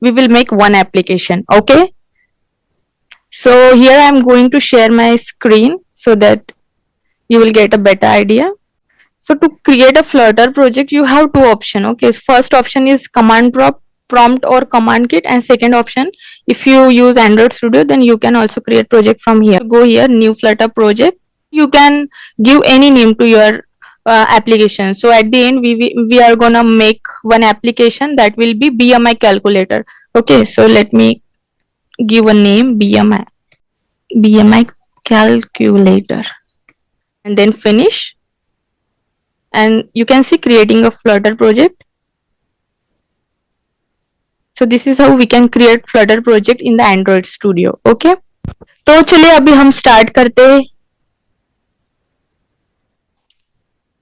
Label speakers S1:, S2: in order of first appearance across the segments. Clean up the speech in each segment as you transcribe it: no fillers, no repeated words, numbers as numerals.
S1: we will make one application. Okay, so here I am going to share my screen so that you will get a better idea. So to create a Flutter project, you have two options. Okay, first option is command prompt or command kit, and second option, if you use Android Studio, then you can also create project from here. Go here, new Flutter project. You can give any name to your application. So at the end, we are gonna make one application that will be BMI calculator. Okay, so let me give a name, BMI calculator, and then finish. And you can see creating a Flutter project. So this is how we can create Flutter project in the Android Studio. Okay, तो चलिए अभी हम start करते हैं.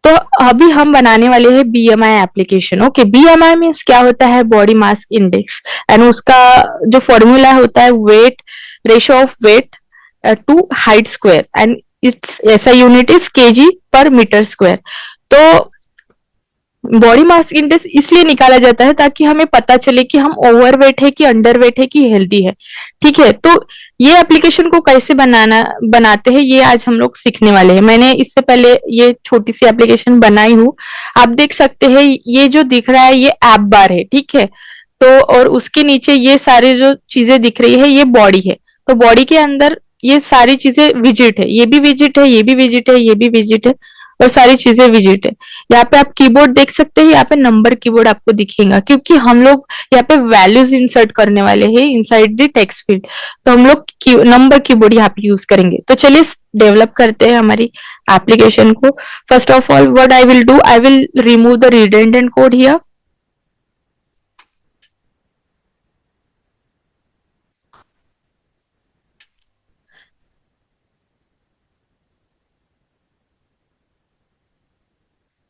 S1: तो अभी हम बनाने वाले हैं BMI application. Okay, BMI means क्या होता है? Body mass index. एंड उसका जो फॉर्मूला होता है weight, ratio of weight to height square, and it's ऐसा unit is KG per metre square. तो बॉडी मास इंडेक्स इसलिए निकाला जाता है ताकि हमें पता चले कि हम ओवरवेट है कि अंडरवेट है कि हेल्दी है. ठीक है, तो ये एप्लीकेशन को कैसे बनाते हैं ये आज हम लोग सीखने वाले हैं. मैंने इससे पहले ये छोटी सी एप्लीकेशन बनाई हूँ. आप देख सकते हैं ये जो दिख रहा है ये ऐप बार है. ठीक है, तो और उसके नीचे ये सारी जो चीजें दिख रही है ये बॉडी है. तो बॉडी के अंदर ये सारी चीजें विजिट है, ये भी विजिट है, ये भी विजिट है, ये भी विजिट है, और सारी चीजें विजिट है. यहाँ पे आप कीबोर्ड देख सकते हैं, यहाँ पे नंबर कीबोर्ड आपको दिखेगा क्योंकि हम लोग यहाँ पे वैल्यूज इंसर्ट करने वाले हैं इनसाइड द टेक्स्ट फील्ड. तो हम लोग नंबर कीबोर्ड यहाँ पे यूज करेंगे. तो चलिए डेवलप करते हैं हमारी एप्लीकेशन को. First of all what I will do, I will remove the redundant code here.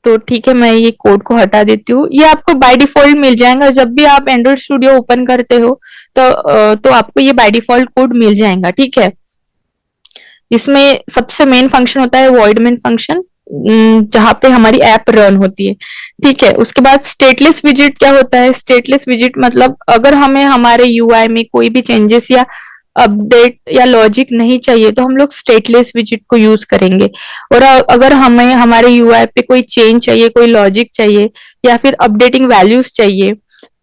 S1: तो ठीक है, मैं ये कोड को हटा देती हूँ. ये आपको बाय डिफॉल्ट मिल जाएगा जब भी आप एंड्रॉइड स्टूडियो ओपन करते हो. तो आपको ये बाय डिफॉल्ट कोड मिल जाएगा. ठीक है, इसमें सबसे मेन फंक्शन होता है वॉइड मेन फंक्शन, जहां पे हमारी ऐप रन होती है. ठीक है, उसके बाद स्टेटलेस विजिट क्या होता है? स्टेटलेस विजिट मतलब अगर हमें हमारे यूआई में कोई भी चेंजेस या अपडेट या लॉजिक नहीं चाहिए तो हम लोग स्टेटलेस विजिट को यूज करेंगे. और अगर हमें हमारे यूआई पे कोई चेंज चाहिए, कोई लॉजिक चाहिए या फिर अपडेटिंग वैल्यूज चाहिए,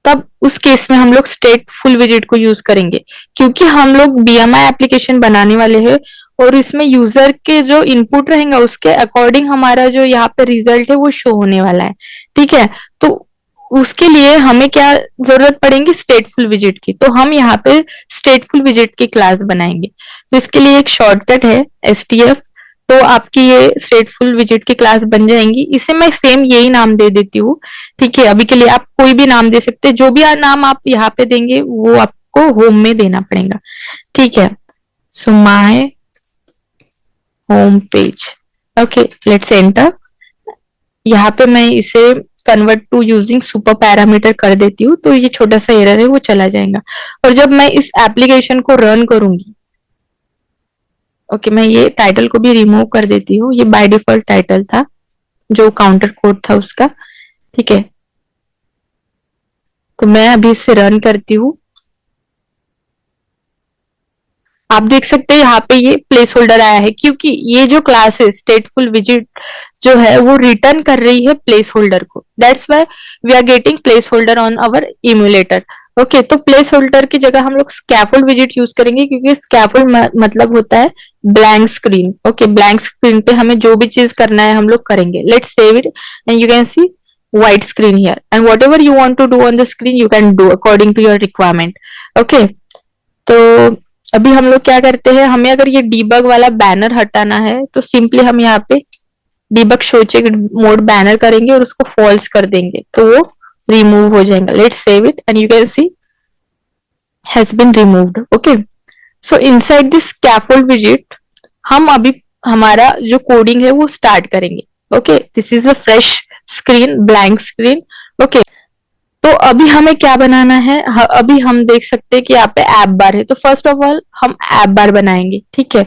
S1: तब उस केस में हम लोग स्टेटफुल विजिट को यूज करेंगे. क्योंकि हम लोग BMI एप्लीकेशन बनाने वाले हैं और इसमें यूजर के जो इनपुट रहेगा उसके अकॉर्डिंग हमारा जो यहाँ पे रिजल्ट है वो शो होने वाला है. ठीक है, तो उसके लिए हमें क्या जरूरत पड़ेगी? स्टेटफुल विजिट की. तो हम यहाँ पे स्टेटफुल विजिट की क्लास बनाएंगे. तो इसके लिए एक शॉर्टकट है STF. तो आपकी ये स्टेटफुल विजिट की क्लास बन जाएंगी. इसे मैं सेम यही नाम दे देती हूँ. ठीक है, अभी के लिए आप कोई भी नाम दे सकते हैं. जो भी नाम आप यहाँ पे देंगे वो आपको होम में देना पड़ेगा. ठीक है, so my home page. Okay, let's enter. यहाँ पे मैं इसे convert to using super parameter कर देती हूँ. तो ये छोटा सा एरर है वो चला जाएगा. और जब मैं इस एप्लीकेशन को रन करूंगी, ओके, मैं ये टाइटल को भी रिमूव कर देती हूँ. ये बाय डिफॉल्ट टाइटल था जो काउंटर कोड था उसका. ठीक है, तो मैं अभी इसे रन करती हूँ. आप देख सकते हैं यहाँ पे ये प्लेस होल्डर आया है क्योंकि ये जो क्लास है स्टेटफुल विजिट जो है वो रिटर्न कर रही है प्लेस होल्डर को. That's why we are getting placeholder on our emulator. Okay, तो प्लेस होल्डर की जगह हम लोग स्कैफोल्ड विजिट यूज करेंगे क्योंकि स्कैफोल्ड मतलब होता है blank screen. Okay, blank screen पे हमें जो भी चीज करना है हम लोग करेंगे. Let's save it and you can C white screen here, and whatever you want to do on the screen you can do according to your requirement. Okay, तो अभी हम लोग क्या करते हैं, हमें अगर ये डीबग वाला बैनर हटाना है तो सिंपली हम यहाँ पे debug show check mode banner करेंगे और उसको फॉल्स कर देंगे तो वो रिमूव हो जाएगा. Let's save it and you can see has been removed. Okay, so inside this scaffold visit हम अभी हमारा जो कोडिंग है वो स्टार्ट करेंगे. Okay, this is a fresh screen, blank screen. Okay, तो अभी हमें क्या बनाना है? अभी हम देख सकते हैं कि यहाँ पे ऐप बार है. तो फर्स्ट ऑफ ऑल हम ऐप बार बनाएंगे. ठीक है,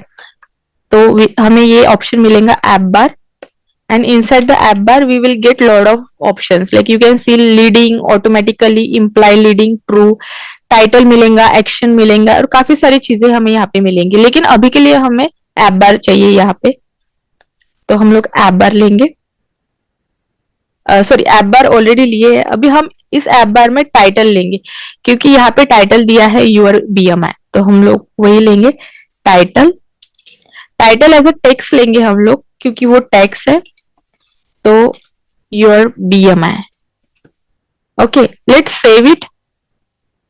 S1: तो हमें ये ऑप्शन मिलेगा app bar. and inside the app bar we will get lot of options, like you can see leading, automatically imply leading, true, title मिलेगा, एक्शन मिलेगा और काफी सारी चीजें हमें यहाँ पे मिलेंगी। लेकिन अभी के लिए हमें ऐप बार चाहिए यहाँ पे, तो हम लोग ऐप बार लेंगे। सॉरी, ऐप बार ऑलरेडी लिए है। अभी हम इस ऐप बार में टाइटल लेंगे, क्योंकि यहाँ पे टाइटल दिया है योर बीएमआई, तो हम लोग वही लेंगे title. Title as a text लेंगे हम लोग, क्योंकि वो टेक्स्ट है, तो your BMI. Okay, let's save it.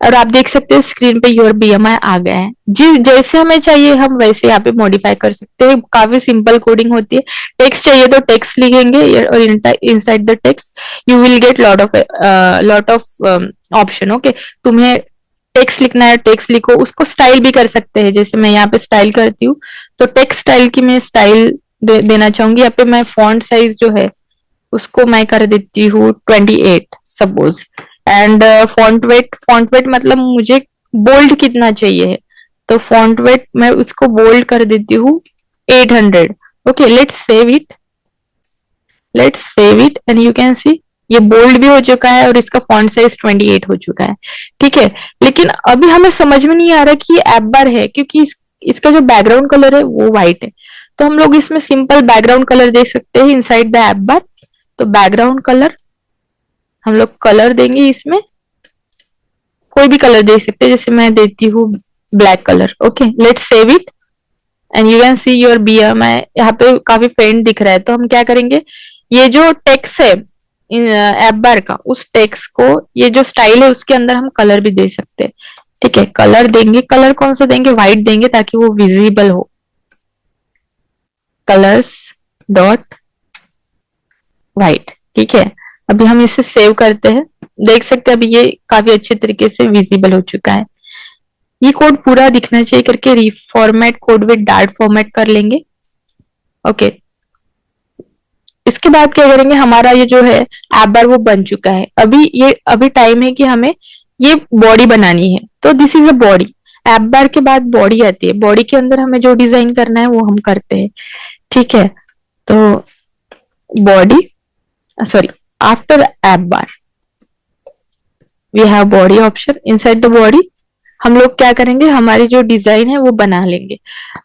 S1: और आप देख सकते हैं स्क्रीन पे योर बीएमआई आ गया है। जी, जैसे हमें चाहिए हम वैसे यहाँ पे मॉडिफाई कर सकते हैं। काफी सिंपल कोडिंग होती है। टेक्स्ट चाहिए तो टेक्स्ट लिखेंगे, और inside the text you will get lot of option. Okay, तुम्हें टेक्स्ट लिखना है टेक्स्ट लिखो, उसको स्टाइल भी कर सकते हैं। जैसे मैं यहाँ पे स्टाइल करती हूँ, तो टेक्स्ट स्टाइल की मैं स्टाइल देना चाहूंगी। यहाँ पे मैं फॉन्ट साइज जो है उसको मैं कर देती हूँ 28 सपोज। एंड फॉन्ट वेट मतलब मुझे बोल्ड कितना चाहिए, तो फॉन्ट वेट मैं उसको बोल्ड कर देती हूँ 800। Okay, let's save it. Let's save it and you can सी ये बोल्ड भी हो चुका है और इसका फॉन्ट साइज 28 हो चुका है। ठीक है, लेकिन अभी हमें समझ में नहीं आ रहा कि ये ऐप बार है, क्योंकि इसका जो बैकग्राउंड कलर है वो व्हाइट है। तो हम लोग इसमें सिंपल बैकग्राउंड कलर दे सकते हैं इनसाइड द ऐप बार। तो बैकग्राउंड कलर हम लोग कलर देंगे, इसमें कोई भी कलर दे सकते हैं, जैसे मैं देती हूँ black colour. Okay, let's save it and you can see your BMI. यहाँ पे काफी फेंट दिख रहा है, तो हम क्या करेंगे, ये जो टेक्स्ट है ऐप बार का, उस टेक्स्ट को ये जो स्टाइल है उसके अंदर हम कलर भी दे सकते हैं। ठीक है, कलर देंगे। कलर कौन सा देंगे, व्हाइट देंगे ताकि वो विजिबल हो। Colours dot white. ठीक है, अभी हम इसे सेव करते हैं। देख सकते हैं अभी ये काफी अच्छे तरीके से विजिबल हो चुका है। ये कोड पूरा दिखना चाहिए करके reformat code with dart format कर लेंगे। ओके, इसके बाद क्या करेंगे, हमारा ये जो है ऐप बार वो बन चुका है। अभी टाइम है कि हमें ये बॉडी बनानी है, तो this is a body. App bar के बाद बॉडी आती है, बॉडी के अंदर हमें जो डिजाइन करना है वो हम करते हैं। ठीक है, तो body, sorry, after app bar we have body option. Inside the body हम लोग क्या करेंगे, हमारी जो डिजाइन है वो बना लेंगे।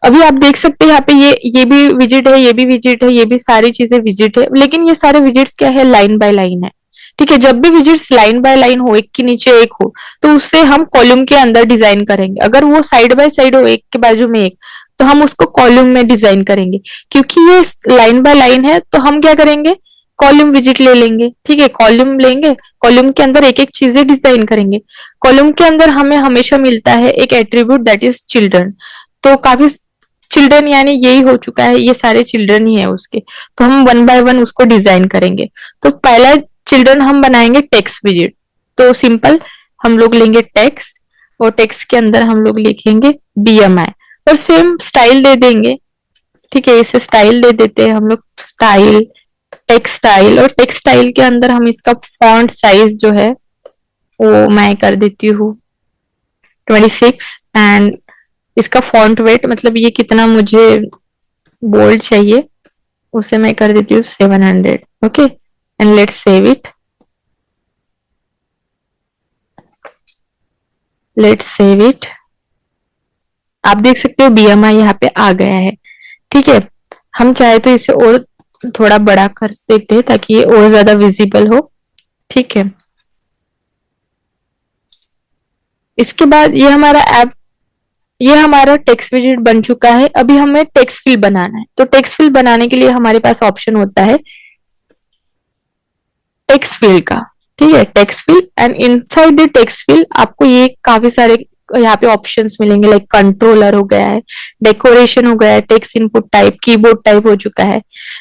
S1: अभी आप देख सकते हैं यहाँ पे ये भी विजिट है, ये भी विजिट है, ये भी सारी चीजें विजिट है, लेकिन ये सारे विजिट्स क्या है, लाइन बाय लाइन है। ठीक है, जब भी विजिट्स लाइन बाय लाइन हो, एक के नीचे एक हो, तो उससे हम कॉलम के अंदर डिजाइन करेंगे। अगर वो साइड बाय साइड हो, एक के बाजू में एक, तो हम उसको कॉलम में डिजाइन करेंगे। क्योंकि ये लाइन बाय लाइन है, तो हम क्या करेंगे, कॉलम विजिट ले लेंगे। ठीक है, कॉलम लेंगे, कॉलम के अंदर एक एक चीजें डिजाइन करेंगे। कॉलम के अंदर हमें हमेशा मिलता है एक एट्रीब्यूट दैट इज चिल्ड्रन। तो काफी चिल्ड्रन यानी यही हो चुका है, ये सारे चिल्ड्रन ही है उसके, तो हम वन बाय वन उसको डिजाइन करेंगे। तो पहला चिल्ड्रन हम बनाएंगे टेक्स्ट विजिट। तो सिंपल हम लोग लेंगे टेक्स्ट, और टेक्स्ट के अंदर हम लोग लिखेंगे बीएमआई, और सेम स्टाइल दे देंगे। ठीक है, इसे स्टाइल दे देते हैं हम लोग, स्टाइल, टेक्स्ट स्टाइल। और टेक्स्ट स्टाइल के अंदर हम इसका फॉन्ट साइज जो है वो मैं कर देती हूँ 26। एंड इसका फॉन्ट वेट, मतलब ये कितना मुझे बोल्ड चाहिए, उसे मैं कर देती हूँ 700। Okay, and let's save it. Let's save it. आप देख सकते हो बीएमआई यहाँ पे आ गया है। ठीक है, हम चाहे तो इसे और थोड़ा बड़ा कर देते हैं ताकि ये और ज्यादा विजिबल हो। ठीक है, इसके बाद ये हमारा टेक्स्ट विजिट बन चुका है। अभी हमें टेक्स्ट फील्ड बनाना है, तो टेक्स्ट फील्ड बनाने के लिए हमारे पास ऑप्शन होता है टेक्स्ट फील्ड का। ठीक है, text field, and inside the text field आपको ये काफी सारे यहाँ पे ऑप्शंस मिलेंगे, लाइक कंट्रोलर हो गया है, डेकोरेशन हो गया है, text input type, keyboard type हो चुका है।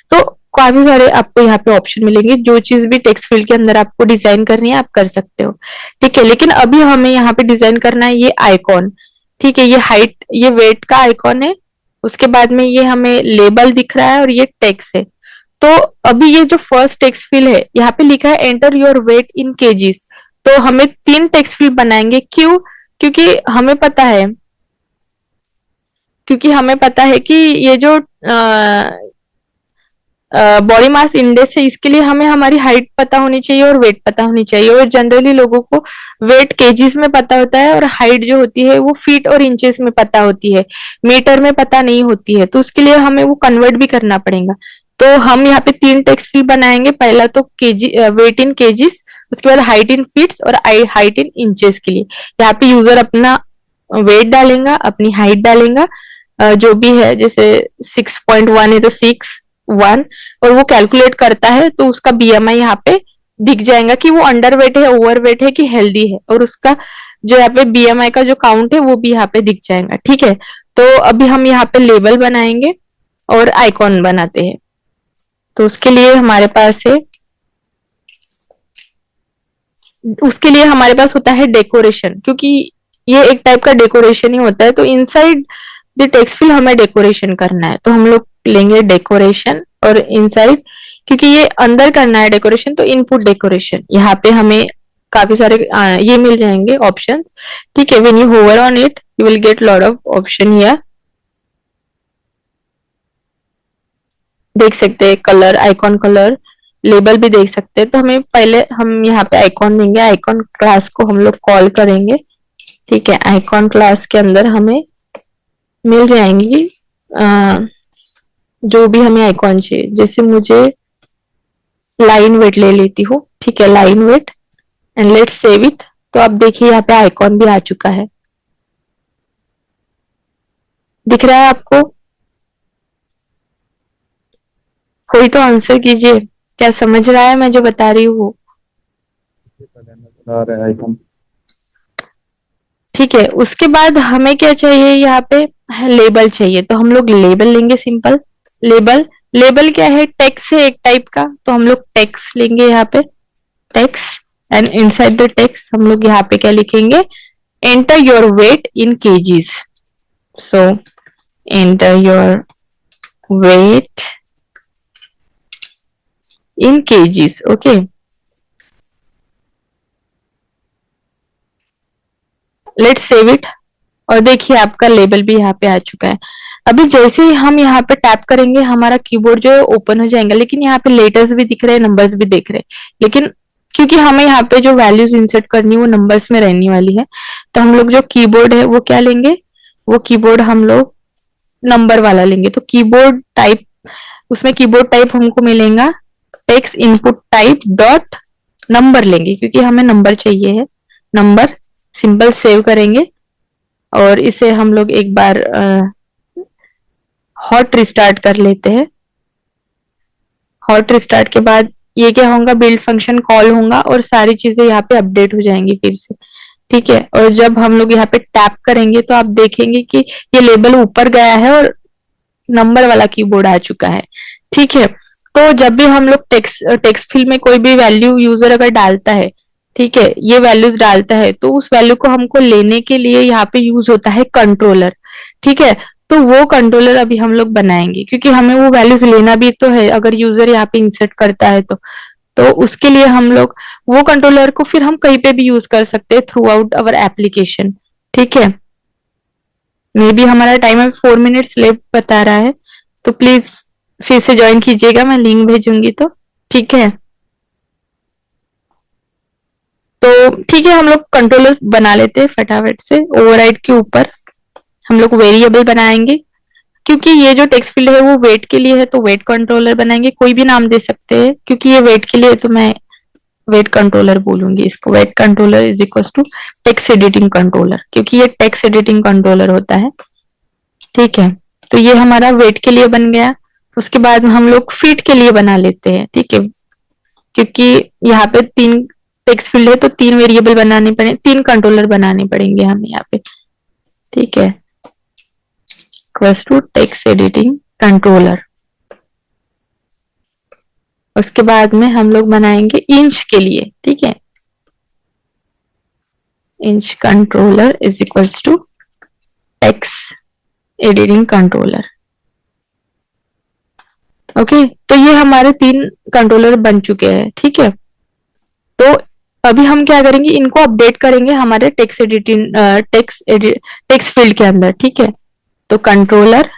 S1: तो काफी सारे आपको यहाँ पे ऑप्शन मिलेंगे। जो चीज भी टेक्स्ट फील्ड के अंदर आपको डिजाइन करनी है आप कर सकते हो। ठीक है, लेकिन अभी हमें यहाँ पे डिजाइन करना है ये आइकॉन। ठीक है, ये हाइट, ये वेट का आइकॉन है। उसके बाद में ये हमें लेबल दिख रहा है, और ये टेक्स्ट है। तो अभी ये जो फर्स्ट टेक्स्ट फील्ड है, यहाँ पे लिखा है enter your weight in KGs. तो हमें 3 टेक्स्ट फील्ड बनाएंगे। क्यों? क्योंकि हमें पता है, कि ये जो बॉडी मास इंडेक्स है, इसके लिए हमें हमारी हाइट पता होनी चाहिए और वेट पता होनी चाहिए। और जनरली लोगों को वेट केजीज में पता होता है और हाइट जो होती है वो फीट और इंचेस में पता होती है, मीटर में पता नहीं होती है। तो उसके लिए हमें वो कन्वर्ट भी करना पड़ेगा। तो हम यहाँ पे 3 टेक्स्ट फील्ड बनाएंगे। पहला तो केजी, वेट इन केजीज, उसके बाद हाइट इन फीट्स और हाइट इन इंचेस के लिए यहाँ पे यूजर अपना वेट डालेगा, अपनी हाइट डालेगा, जो भी है, जैसे 6.1 है तो 6.1, और वो कैलकुलेट करता है तो उसका बीएमआई यहाँ पे दिख जाएगा कि वो अंडर वेट है, ओवर वेट है कि हेल्दी है, और उसका जो यहाँ पे बीएमआई का जो काउंट है वो भी यहाँ पे दिख जाएगा। ठीक है, तो अभी हम यहाँ पे लेबल बनाएंगे और आइकॉन बनाते हैं। तो उसके लिए हमारे पास है, उसके लिए हमारे पास होता है डेकोरेशन, क्योंकि ये एक टाइप का डेकोरेशन ही होता है। तो इनसाइड द टेक्स्ट फील्ड हमें डेकोरेशन करना है, तो हम लोग लेंगे डेकोरेशन, और इनसाइड क्योंकि ये अंदर करना है डेकोरेशन तो इनपुट डेकोरेशन, यहाँ पे हमें काफी सारे ये मिल जाएंगे ऑप्शन। ठीक है, when you hover on it you will get lot of option here. देख सकते हैं कलर, आइकॉन कलर, लेबल भी देख सकते हैं। तो हमें पहले हम यहाँ पे आइकॉन देंगे, आइकॉन क्लास को हम लोग कॉल करेंगे। ठीक है, आइकॉन क्लास के अंदर हमें मिल जाएंगी जो भी हमें आइकॉन चाहिए। जैसे मुझे लाइन वेट ले लेती हूँ। ठीक है, line weight, and let's save it. तो अब देखिए यहाँ पे आइकॉन भी आ चुका है, दिख रहा है आपको? कोई तो आंसर कीजिए, क्या समझ रहा है मैं जो बता रही हूँ? ठीक है, उसके बाद हमें क्या चाहिए, यहाँ पे लेबल चाहिए। तो हम लोग लेबल लेंगे, सिंपल लेबल। लेबल क्या है? टेक्स्ट है एक टाइप का, तो हम लोग टेक्स्ट लेंगे यहाँ पे, text, and inside the text हम लोग यहाँ पे क्या लिखेंगे, enter your weight in KGs. So enter your weight in KGs. Okay, let's save it. और देखिए आपका लेबल भी यहाँ पे आ चुका है। अभी जैसे ही हम यहाँ पे टैप करेंगे हमारा कीबोर्ड जो है ओपन हो जाएगा, लेकिन यहाँ पे लेटर्स भी दिख रहे हैं, नंबर्स भी दिख रहे हैं, लेकिन क्योंकि हमें यहाँ पे जो वैल्यूज इंसर्ट करनी है वो नंबर्स में रहने वाली है, तो हम लोग जो कीबोर्ड है वो क्या लेंगे, वो कीबोर्ड हम लोग नंबर वाला लेंगे। तो कीबोर्ड टाइप, उसमें कीबोर्ड टाइप हमको मिलेगा text input type dot number लेंगे, क्योंकि हमें नंबर चाहिए है, नंबर। सिंपल सेव करेंगे और इसे हम लोग एक बार हॉट रिस्टार्ट कर लेते हैं। हॉट रिस्टार्ट के बाद ये क्या होगा, बिल्ड फंक्शन कॉल होगा और सारी चीजें यहाँ पे अपडेट हो जाएंगी फिर से। ठीक है, और जब हम लोग यहाँ पे टैप करेंगे तो आप देखेंगे कि ये लेबल ऊपर गया है और नंबर वाला कीबोर्ड आ चुका है। ठीक है, तो जब भी हम लोग टेक्स्ट फील्ड में कोई भी वैल्यू यूजर अगर डालता है, ठीक है, ये वैल्यूज डालता है, तो उस वैल्यू को हमको लेने के लिए यहाँ पे यूज होता है कंट्रोलर। ठीक है, तो वो कंट्रोलर अभी हम लोग बनाएंगे, क्योंकि हमें वो वैल्यूज लेना भी तो है अगर यूजर यहाँ पे इंसर्ट करता है तो उसके लिए हम लोग वो कंट्रोलर को फिर हम कहीं पे भी यूज कर सकते हैं थ्रू आउट अवर एप्लीकेशन। ठीक है, मे बी हमारा टाइम है 4 मिनट्स लेफ्ट बता रहा है, तो प्लीज फिर से ज्वाइन कीजिएगा, मैं लिंक भेजूंगी तो। ठीक है, तो ठीक है, हम लोग कंट्रोलर बना लेते हैं फटाफट से। ओवरराइड के ऊपर हम लोग वेरिएबल बनाएंगे, क्योंकि ये जो टेक्स्ट फील्ड है वो वेट के लिए है, तो वेट कंट्रोलर बनाएंगे। कोई भी नाम दे सकते हैं, क्योंकि ये वेट के लिए है तो मैं वेट कंट्रोलर बोलूंगी इसको। Weight controller is equal to text editing controller, क्योंकि ये टेक्स्ट एडिटिंग कंट्रोलर होता है। ठीक है, तो ये हमारा वेट के लिए बन गया। उसके बाद हम लोग फीट के लिए बना लेते हैं। ठीक है, क्योंकि यहाँ पे 3 टेक्स्ट फील्ड है तो 3 वेरिएबल बनाने पड़े, 3 कंट्रोलर बनाने पड़ेंगे हमें यहाँ पे। ठीक है, equals to text editing controller. उसके बाद में हम लोग बनाएंगे इंच के लिए। ठीक है, inch controller is equals to text editing controller. Okay, तो ये हमारे 3 कंट्रोलर बन चुके हैं। ठीक है, तो अभी हम क्या करेंगे, इनको अपडेट करेंगे हमारे टेक्स्ट एडिटिंग टेक्स्ट फील्ड के अंदर। ठीक है, तो कंट्रोलर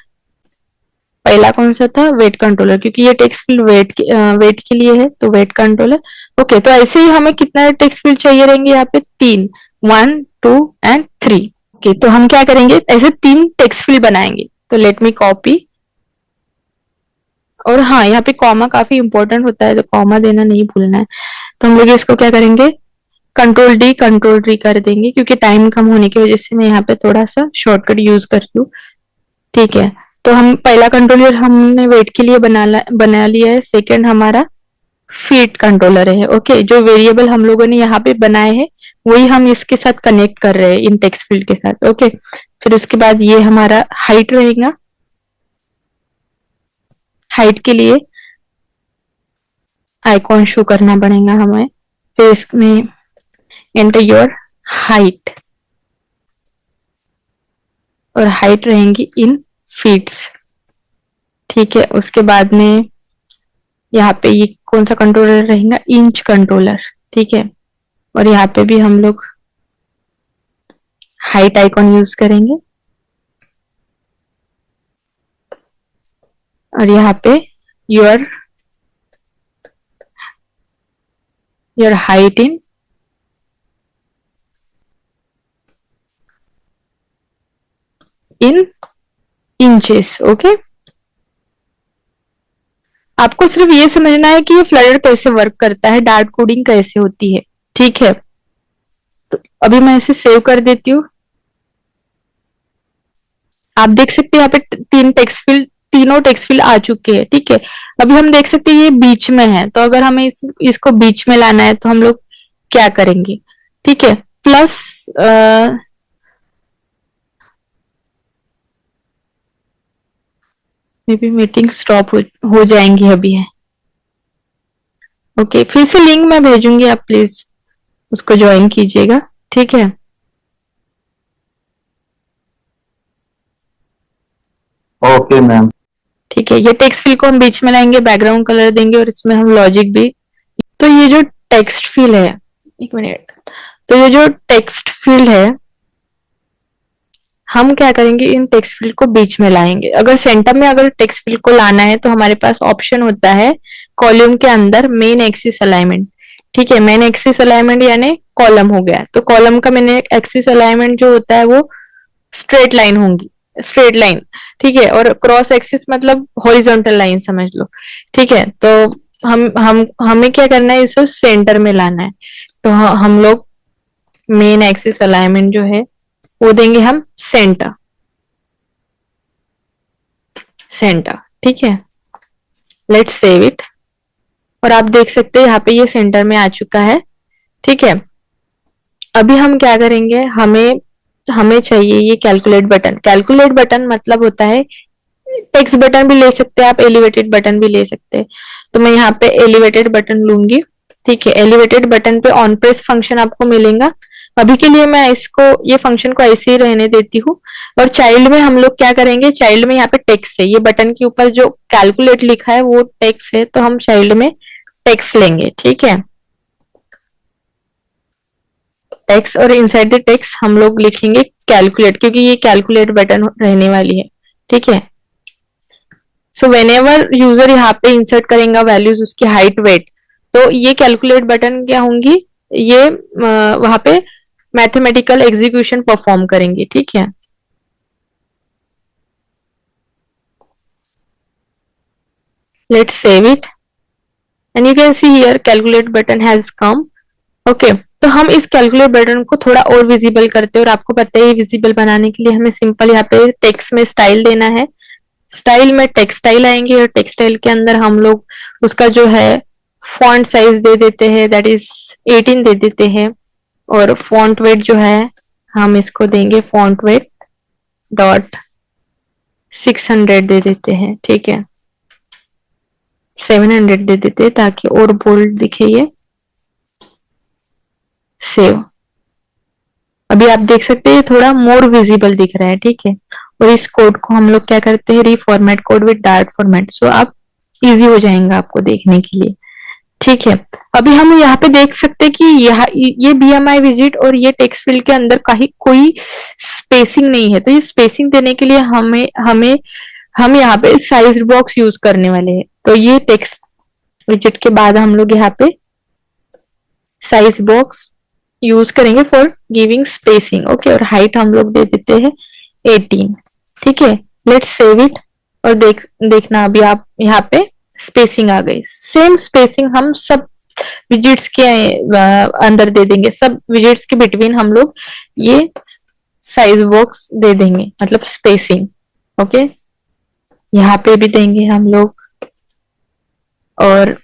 S1: पहला कौन सा था, वेट कंट्रोलर, क्योंकि ये टेक्स्ट फील्ड वेट के लिए है, तो वेट कंट्रोलर। ओके, तो ऐसे ही हमें कितना टेक्स्ट फील्ड चाहिए रहेंगे यहाँ पे, 3, 1, 2 एंड 3। ओके, तो हम क्या करेंगे, ऐसे 3 टेक्स्ट फील्ड बनाएंगे। तो लेट मी कॉपी, और हाँ, यहाँ पे कॉमा काफी इंपॉर्टेंट होता है, तो कॉमा देना नहीं भूलना है। तो हम लोग इसको क्या करेंगे, कंट्रोल डी कर देंगे, क्योंकि टाइम कम होने की वजह से मैं यहाँ पे थोड़ा सा शॉर्टकट यूज कर रही हूँ। ठीक है, तो हम पहला कंट्रोलर हमने वेट के लिए बना लिया है। सेकंड हमारा फीट कंट्रोलर है। ओके, जो वेरिएबल हम लोगों ने यहाँ पे बनाए हैं वही हम इसके साथ कनेक्ट कर रहे हैं, इन टेक्स्ट फील्ड के साथ। ओके, फिर उसके बाद ये हमारा हाइट रहेगा। हाइट के लिए आइकॉन शो करना पड़ेगा हमें, फिर इसमें एंटर योर हाइट, और हाइट रहेंगी इन फीट्स। ठीक है, उसके बाद में यहाँ पे ये कौन सा कंट्रोलर रहेगा, इंच कंट्रोलर। ठीक है, और यहाँ पे भी हम लोग हाइट आइकॉन यूज करेंगे, और यहाँ पे your height in inches. Okay, आपको सिर्फ ये समझना है कि ये फ्लडर कैसे वर्क करता है, डार्ट कोडिंग कैसे होती है। ठीक है, तो अभी मैं इसे सेव कर देती हूँ। आप देख सकते हैं यहाँ पे तीनों टेक्स्ट फील्ड आ चुके हैं। ठीक है, अभी हम देख सकते हैं ये बीच में है, तो अगर हमें इसको बीच में लाना है तो हम लोग क्या करेंगे। ठीक है, plus may be meeting stop हो जाएंगी अभी है। ओके, फिर से लिंक मैं भेजूंगी, आप प्लीज उसको ज्वाइन कीजिएगा। ठीक है,
S2: ओके मैम।
S1: ठीक है, ये टेक्स्ट फील्ड को हम बीच में लाएंगे, बैकग्राउंड कलर देंगे, और इसमें हम लॉजिक भी। तो ये जो टेक्स्ट फील्ड है, एक मिनट, तो ये जो टेक्स्ट फील्ड है हम क्या करेंगे, इन टेक्स्ट फील्ड को बीच में लाएंगे। अगर सेंटर में अगर टेक्स्ट फील्ड को लाना है तो हमारे पास ऑप्शन होता है कॉलम के अंदर मेन एक्सिस अलाइनमेंट। ठीक है, मेन एक्सिस अलाइनमेंट यानी कॉलम हो गया, तो कॉलम का मेन एक्सिस अलाइनमेंट जो होता है वो स्ट्रेट लाइन होंगी, स्ट्रेट लाइन। ठीक है, और क्रॉस एक्सिस मतलब हॉरिजॉन्टल लाइन समझ लो। ठीक है, तो हमें क्या करना है, इसको सेंटर में लाना है। तो हम लोग मेन एक्सिस अलाइनमेंट जो है वो देंगे हम सेंटर। ठीक है, लेट्स सेव इट, और आप देख सकते हैं यहाँ पे ये सेंटर में आ चुका है। ठीक है, अभी हम क्या करेंगे, हमें चाहिए ये कैलकुलेट बटन। कैलकुलेट बटन मतलब होता है, टेक्स्ट बटन भी ले सकते हैं आप, एलिवेटेड बटन भी ले सकते हैं। तो मैं यहाँ पे एलिवेटेड बटन लूंगी। ठीक है, एलिवेटेड बटन पे ऑन प्रेस फंक्शन आपको मिलेगा। अभी के लिए मैं इसको, ये फंक्शन को ऐसे ही रहने देती हूँ। और चाइल्ड में हम लोग क्या करेंगे, चाइल्ड में यहाँ पे टेक्स्ट है, ये बटन के ऊपर जो कैलकुलेट लिखा है वो टेक्स्ट है, तो हम चाइल्ड में टेक्स्ट लेंगे। ठीक है, टेक्स्ट, और इनसाइड द टेक्स्ट हम लोग लिखेंगे कैलकुलेट, क्योंकि ये कैलकुलेट बटन रहने वाली है। ठीक है, सो व्हेनेवर यूजर यहाँ पे इंसर्ट करेगा वैल्यूज, उसकी हाइट वेट, तो ये कैलकुलेट बटन क्या होंगी, ये वहां पे मैथमेटिकल एग्जीक्यूशन परफॉर्म करेंगे। ठीक है, let's save it, and you can see here calculate button has come. Okay, तो हम इस कैलकुलेट बटन को थोड़ा और विजिबल करते हैं, और आपको पता है विजिबल बनाने के लिए हमें सिंपल यहाँ पे टेक्स्ट में स्टाइल देना है। स्टाइल में टेक्सटाइल आएंगे, और टेक्सटाइल के अंदर हम लोग उसका जो है फॉन्ट साइज दे देते हैं, दैट इज 18 दे देते हैं। और फॉन्ट वेट जो है हम इसको देंगे फॉन्ट वेट डॉट 600 दे देते हैं। ठीक है, 700 दे देते हैं ताकि और बोल्ड दिखे ये। सेव, अभी आप देख सकते हैं ये थोड़ा मोर विजिबल दिख रहा है। ठीक है, और इस कोड को हम लोग क्या करते हैं, reformat code with dart format, सो आप इजी हो जाएगा आपको देखने के लिए। ठीक है, अभी हम यहाँ पे देख सकते हैं कि ये BMI विजिट और ये टेक्स्ट फील्ड के अंदर कहीं कोई स्पेसिंग नहीं है, तो ये स्पेसिंग देने के लिए हमें हम यहाँ पे साइज बॉक्स यूज करने वाले हैं। तो ये टेक्स्ट विजेट के बाद हम लोग यहाँ पे साइज बॉक्स यूज करेंगे फॉर गिविंग स्पेसिंग। ओके, और हाइट हम लोग दे देते हैं 18। ठीक है, लेट्स सेव इट। और देखना अभी आप यहाँ पे स्पेसिंग आ गई। सेम स्पेसिंग हम सब विजिट्स के अंदर दे देंगे, सब विजिट्स के बिटवीन हम लोग ये साइज बॉक्स दे देंगे, मतलब स्पेसिंग। ओके, यहाँ पे भी देंगे हम लोग और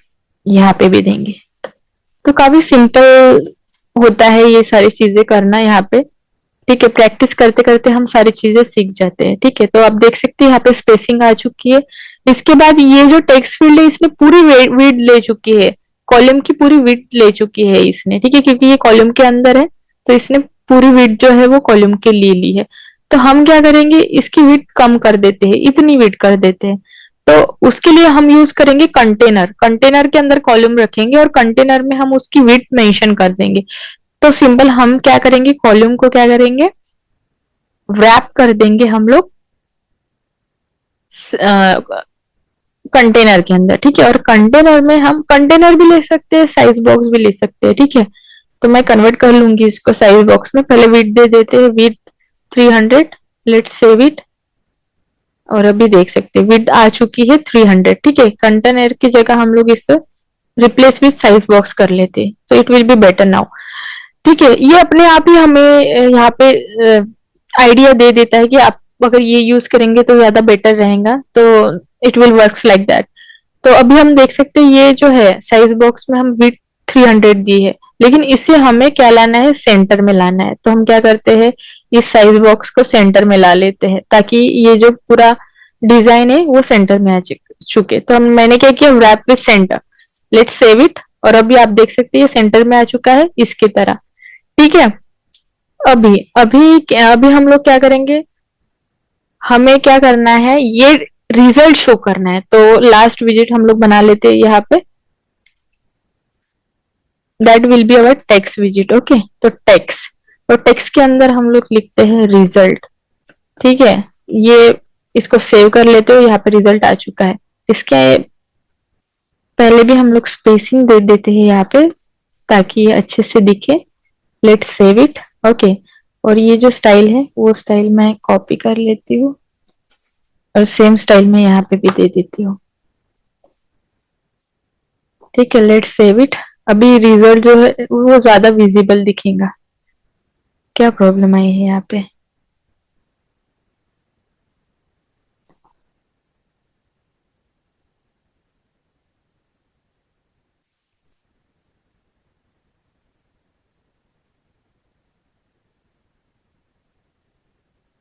S1: यहाँ पे भी देंगे। तो काफी सिंपल होता है ये सारी चीजें करना यहाँ पे। ठीक है, प्रैक्टिस करते करते हम सारी चीजें सीख जाते हैं। ठीक है, तो आप देख सकते हैं यहाँ पे स्पेसिंग आ चुकी है। इसके बाद ये जो टेक्स्ट फील्ड है इसने पूरी विड्थ ले चुकी है, कॉलम की पूरी विड्थ ले चुकी है इसने। ठीक है, क्योंकि ये कॉलम के अंदर है तो इसने पूरी विड्थ जो है वो कॉलम के लिए ली है। तो हम क्या करेंगे, इसकी विड्थ कम कर देते हैं, इतनी विड्थ कर देते हैं। तो उसके लिए हम यूज करेंगे कंटेनर। कंटेनर के अंदर कॉलम रखेंगे और कंटेनर में हम उसकी विड्थ मेंशन कर देंगे। तो सिंपल हम क्या करेंगे, कॉलम को क्या करेंगे, रैप कर देंगे हम लोग कंटेनर के अंदर। ठीक है, और कंटेनर में हम कंटेनर भी ले सकते हैं, साइज बॉक्स भी ले सकते हैं। ठीक है, तो मैं कन्वर्ट कर लूंगी इसको साइज बॉक्स में। पहले विड्थ दे देते हैं, विड्थ 300। Let's save it. और अभी देख सकते हैं विड्थ आ चुकी है 300। ठीक है, कंटेनर की जगह हम लोग इसे रिप्लेस विथ साइज बॉक्स कर लेते हैं, तो it will be better now. ठीक है, ये अपने आप ही हमें यहाँ पे आइडिया दे देता है कि आप अगर ये यूज करेंगे तो ज्यादा बेटर रहेगा। तो it will works like that. तो अभी हम देख सकते हैं ये जो है साइज बॉक्स में हम विड्थ 300 दी है, लेकिन इसे हमें क्या लाना है, सेंटर में लाना है। तो हम क्या करते हैं, इस साइज बॉक्स को सेंटर में ला लेते हैं ताकि ये जो पूरा डिजाइन है वो सेंटर में आ चुके। तो हम मैंने क्या किया, wrap with centre. Let's save it. और अभी आप देख सकते हैं ये सेंटर में आ चुका है इसकी तरह। ठीक है, अभी अभी अभी हम लोग क्या करेंगे, हमें क्या करना है, ये रिजल्ट शो करना है। तो लास्ट विजिट हम लोग बना लेते हैं यहाँ पे, that will be our text visit. Okay, तो टेक्स्ट, और टेक्स्ट के अंदर हम लोग लिखते हैं रिजल्ट। ठीक है, ये इसको सेव कर लेते हो, यहाँ पे रिजल्ट आ चुका है। इसके पहले भी हम लोग स्पेसिंग दे देते हैं यहाँ पे ताकि ये अच्छे से दिखे। Let's save it. ओके, और ये जो स्टाइल है वो स्टाइल मैं कॉपी कर लेती हूँ और सेम स्टाइल में यहाँ पे भी दे देती हूँ। ठीक है, लेट्स सेव इट। अभी रिजल्ट जो है वो ज्यादा विजिबल दिखेगा। क्या प्रॉब्लम आई है यहाँ पे,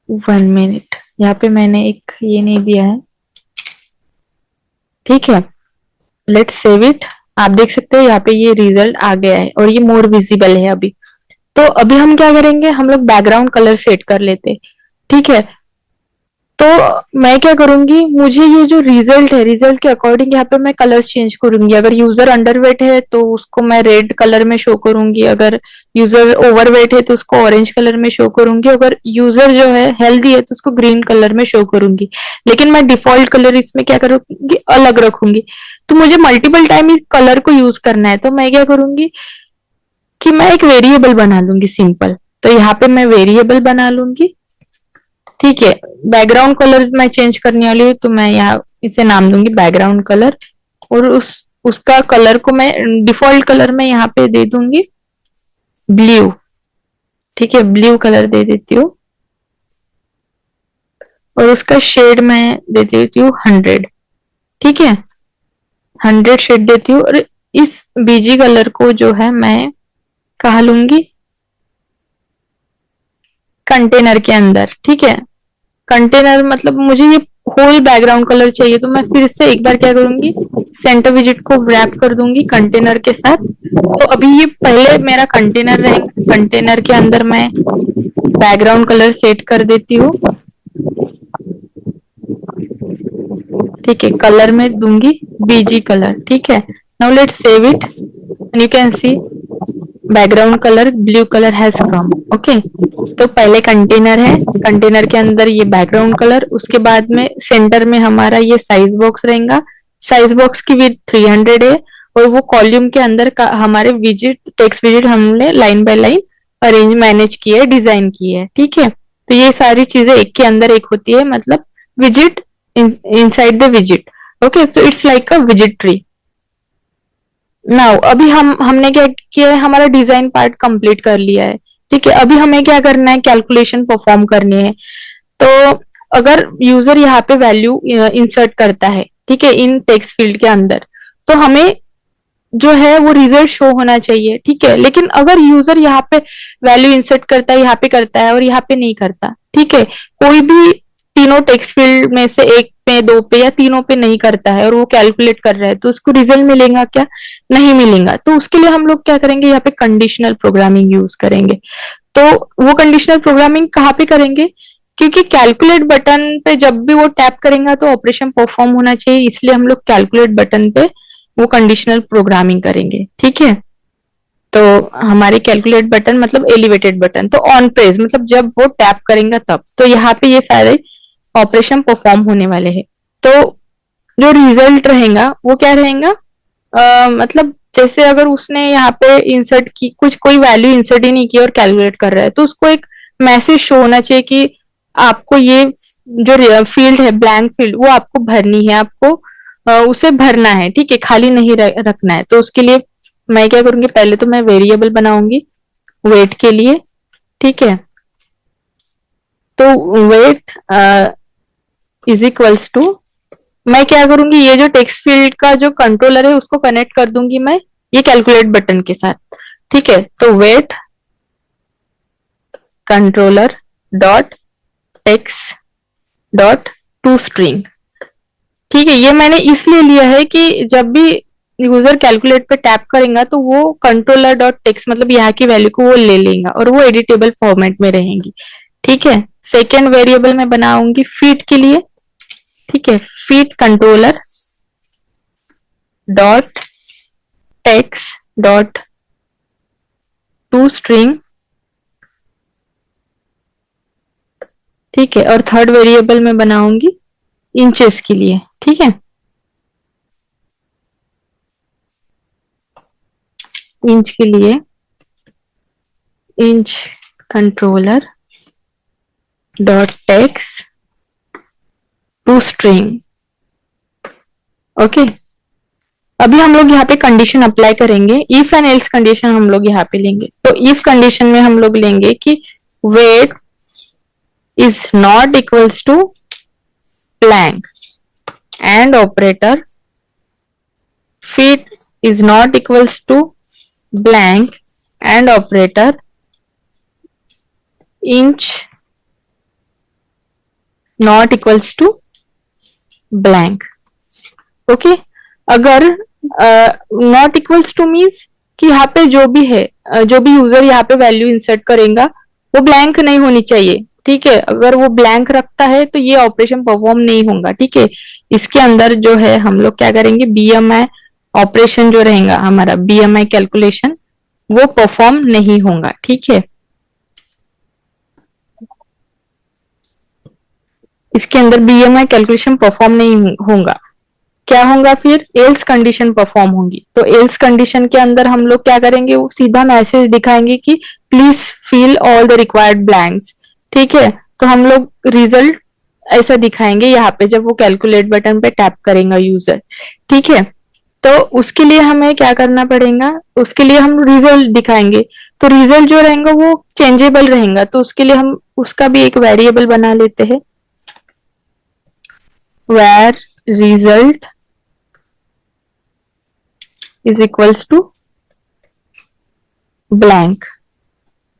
S1: 1 मिनट, यहाँ पे मैंने एक ये नहीं दिया है। ठीक है, लेट्स सेव इट। आप देख सकते हो यहाँ पे ये रिजल्ट आ गया है और ये मोर विजिबल है अभी। तो अभी हम क्या करेंगे, हम लोग बैकग्राउंड कलर सेट कर लेते। ठीक है, तो मैं क्या करूंगी, मुझे ये जो रिजल्ट है, रिजल्ट के अकॉर्डिंग यहाँ पे मैं कलर्स चेंज करूंगी। अगर यूजर अंडरवेट है तो उसको मैं रेड कलर में शो करूंगी, अगर यूजर ओवरवेट है तो उसको ऑरेंज कलर में शो करूंगी, अगर यूजर जो है हेल्दी है तो उसको ग्रीन कलर में शो करूंगी। लेकिन मैं डिफॉल्ट कलर इसमें क्या करूंगी, अलग रखूंगी। तो मुझे मल्टीपल टाइम इस कलर को यूज करना है, तो मैं क्या करूंगी कि मैं एक वेरिएबल बना लूंगी सिंपल। तो यहाँ पे मैं वेरिएबल बना लूंगी। ठीक है, बैकग्राउंड कलर मैं चेंज करने वाली हूँ, तो मैं यहाँ इसे नाम दूंगी बैकग्राउंड कलर। और उसका कलर को मैं डिफॉल्ट कलर में यहाँ पे दे दूंगी ब्लू। ठीक है, ब्लू कलर दे देती हूँ और उसका शेड मैं दे देती हूँ 100। ठीक है, 100 शेड देती हूँ। और इस बीजी कलर को जो है मैं कहा लूंगी, कंटेनर के अंदर। ठीक है, कंटेनर मतलब मुझे ये होल बैकग्राउंड कलर चाहिए, तो मैं फिर से एक बार क्या करूंगी, सेंटर विजिट को रैप कर दूंगी कंटेनर के साथ। तो अभी ये पहले मेरा कंटेनर रहेगा, कंटेनर के अंदर मैं बैकग्राउंड कलर सेट कर देती हूँ। ठीक है, कलर में दूंगी बीजी कलर। ठीक है, now let's save it and you can C background colour blue colour has come. Okay, तो पहले कंटेनर है, कंटेनर के अंदर ये बैकग्राउंड कलर, उसके बाद में सेंटर में हमारा ये साइज बॉक्स रहेगा। साइज बॉक्स की विड्थ 300 है, और वो कॉलम के अंदर का हमारे विजिट, टेक्स्ट विजिट हमने line by line arrange manage किए है, डिजाइन किए है। ठीक है, तो ये सारी चीजें एक के अंदर एक होती है, मतलब visit inside the visit. Okay, so it's like a visit tree. Now अभी हमने क्या किया है, हमारा डिजाइन पार्ट कंप्लीट कर लिया है। ठीक है, अभी हमें क्या करना है, कैलकुलेशन परफॉर्म करनी है। तो अगर यूजर यहाँ पे वैल्यू इंसर्ट करता है, ठीक है, इन टेक्स्ट फील्ड के अंदर, तो हमें जो है वो रिजल्ट शो होना चाहिए। ठीक है, लेकिन अगर यूजर यहाँ पे वैल्यू इंसर्ट करता है, यहाँ पे करता है और यहाँ पे नहीं करता, ठीक है, कोई भी तीनों टेक्स्ट फील्ड में से एक पे, दो पे या तीनों पे नहीं करता है और वो कैलकुलेट कर रहा है, तो उसको रिजल्ट मिलेगा क्या? नहीं मिलेगा। तो उसके लिए हम लोग क्या करेंगे, यहाँ पे कंडीशनल प्रोग्रामिंग यूज करेंगे। तो वो कंडीशनल प्रोग्रामिंग कहाँ पे करेंगे, क्योंकि कैलकुलेट बटन पे जब भी वो टैप करेगा तो ऑपरेशन परफॉर्म होना चाहिए, इसलिए हम लोग कैलकुलेट बटन पे वो कंडीशनल प्रोग्रामिंग करेंगे। ठीक है, तो हमारे कैलकुलेट बटन मतलब एलिवेटेड बटन, तो ऑन प्रेस मतलब जब वो टैप करेंगे तब, तो यहाँ पे ये सारे ऑपरेशन परफॉर्म होने वाले हैं। तो जो रिजल्ट रहेगा वो क्या रहेगा, मतलब जैसे अगर उसने यहाँ पे इंसर्ट की, कुछ कोई वैल्यू इंसर्ट ही नहीं की और कैलकुलेट कर रहा है, तो उसको एक मैसेज शो होना चाहिए कि आपको ये जो फील्ड है, ब्लैंक फील्ड, वो आपको भरनी है, आपको उसे भरना है। ठीक है, खाली नहीं रखना है। तो उसके लिए मैं क्या करूंगी, पहले तो मैं वेरिएबल बनाऊंगी वेट के लिए। ठीक है, तो वेट इज इक्वल्स टू, मैं क्या करूंगी, ये जो टेक्स्ट फील्ड का जो कंट्रोलर है उसको कनेक्ट कर दूंगी मैं ये कैलकुलेट बटन के साथ। ठीक है, तो weight controller dot text dot to string. ठीक है, ये मैंने इसलिए लिया है कि जब भी यूजर कैलकुलेट पे टैप करेगा तो वो कंट्रोलर डॉट टेक्स्ट मतलब यहाँ की वैल्यू को वो ले लेगा और वो एडिटेबल फॉर्मेट में रहेंगी। ठीक है, सेकेंड वेरिएबल में बनाऊंगी फीट के लिए। ठीक है, feet controller dot text dot to string. ठीक है, और थर्ड वेरिएबल में बनाऊंगी इंचेस के लिए। ठीक है, इंच के लिए inch controller dot text to string. Okay, अभी हम लोग यहाँ पे कंडीशन अप्लाई करेंगे, इफ एंड एल्स कंडीशन हम लोग यहाँ पे लेंगे। तो इफ कंडीशन में हम लोग लेंगे कि weight is not equals to blank and operator fit is not equals to blank and operator inch not equals to blank। Okay, अगर नॉट इक्वल्स टू मीन्स कि यहाँ पे जो भी है, जो भी यूजर यहाँ पे वैल्यू इंसर्ट करेगा वो ब्लैंक नहीं होनी चाहिए। ठीक है, अगर वो ब्लैंक रखता है तो ये ऑपरेशन परफॉर्म नहीं होगा। ठीक है, इसके अंदर जो है हम लोग क्या करेंगे, बीएमआई ऑपरेशन जो रहेगा हमारा, बीएमआई कैलकुलेशन, वो परफॉर्म नहीं होगा। ठीक है, इसके अंदर बीएमआई कैलकुलेशन परफॉर्म नहीं होगा। क्या होगा फिर, एल्स कंडीशन परफॉर्म होगी। तो एल्स कंडीशन के अंदर हम लोग क्या करेंगे, वो सीधा मैसेज दिखाएंगे कि please fill all the required blanks. ठीक है, तो हम लोग रिजल्ट ऐसा दिखाएंगे यहाँ पे जब वो कैलकुलेट बटन पे टैप करेगा यूजर। ठीक है, तो उसके लिए हमें क्या करना पड़ेगा, उसके लिए हम रिजल्ट दिखाएंगे। तो रिजल्ट जो रहेगा वो चेंजेबल रहेगा, तो उसके लिए हम उसका भी एक वेरिएबल बना लेते हैं, where result is equals to blank।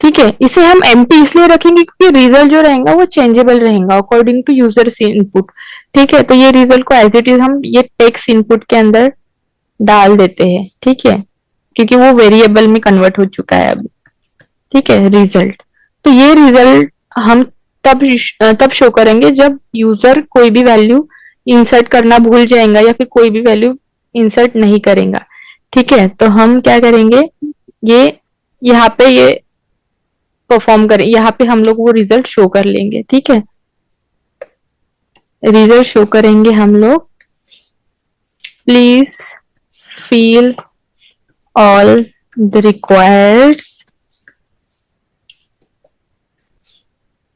S1: ठीक है, इसे हम एम्प्टी इसलिए रखेंगे क्योंकि रिजल्ट जो रहेगा वो चेंजेबल रहेगा अकॉर्डिंग टू यूजर इनपुट। ठीक है, तो ये रिजल्ट को एज इट इज हम ये टेक्स्ट इनपुट के अंदर डाल देते हैं। ठीक है, क्योंकि वो वेरिएबल में कन्वर्ट हो चुका है अभी। ठीक है, रिजल्ट, तो ये रिजल्ट हम तब शो करेंगे जब यूजर कोई भी वैल्यू इंसर्ट करना भूल जाएगा या फिर कोई भी वैल्यू इंसर्ट नहीं करेगा। ठीक है, तो हम क्या करेंगे, ये यहाँ पे ये परफॉर्म करें, यहाँ पे हम लोग वो रिजल्ट शो कर लेंगे। ठीक है, रिजल्ट शो करेंगे हम लोग। Please fill all the required